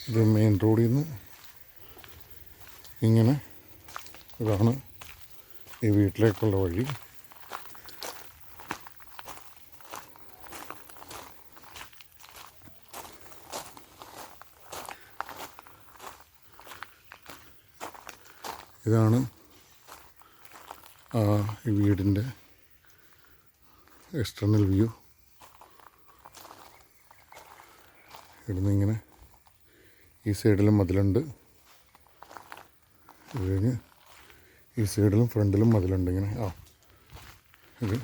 ഇത് മെയിൻ റോഡിൽ നിന്ന് ഇങ്ങനെ ഇതാണ് ഈ വീട്ടിലേക്കുള്ള വഴി. ഇതാണ് ഈ വീടിൻ്റെ എക്സ്റ്റേണൽ വ്യൂ. ഇവിടുന്ന് ഇങ്ങനെ ഈ സൈഡിലും മതിലുണ്ട്, ഇത് കഴിഞ്ഞ് ഈ സൈഡിലും ഫ്രണ്ടിലും മതിലുണ്ട്. ഇങ്ങനെ ഇത്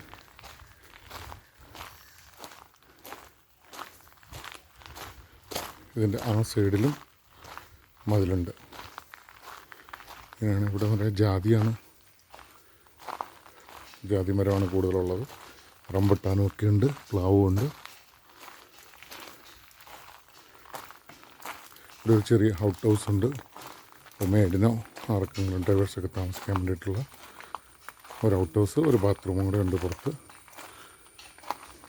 ഇതിൻ്റെ ആ സൈഡിലും മതിലുണ്ട്. ഇങ്ങനെയാണ്. ഇവിടെ നിറയെ ജാതിയാണ്, ജാതി മരമാണ് കൂടുതലുള്ളത്. റംബുട്ടാനും ഒക്കെ ഉണ്ട്, പ്ലാവും ഉണ്ട്. ഇവിടെ ഒരു ചെറിയ ഔട്ട് ഹൗസ് ഉണ്ട്. മേഡിനോ ആർക്കെങ്കിലും ഡ്രൈവേഴ്സൊക്കെ താമസിക്കാൻ വേണ്ടിയിട്ടുള്ള ഒരു ഔട്ട് ഹൗസ്, ഒരു ബാത്റൂമും കൂടെ ഉണ്ട് പുറത്ത്.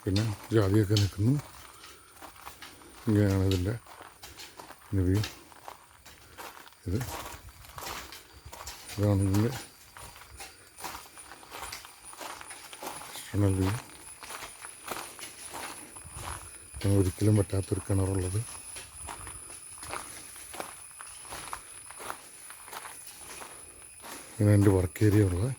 പിന്നെ ജാതിയൊക്കെ നിൽക്കുന്നു. ഇങ്ങനെയാണ് ഇതിൻ്റെ വ്യൂ. ഇതാണ് ഇതിൻ്റെ എക്സ്റ്റേണൽ വ്യൂ. ഒരിക്കലും പറ്റാത്തൊരു കിണറുള്ളത്. ഇങ്ങനെ എൻ്റെ വർക്ക് ഏരിയ ഉള്ളത്.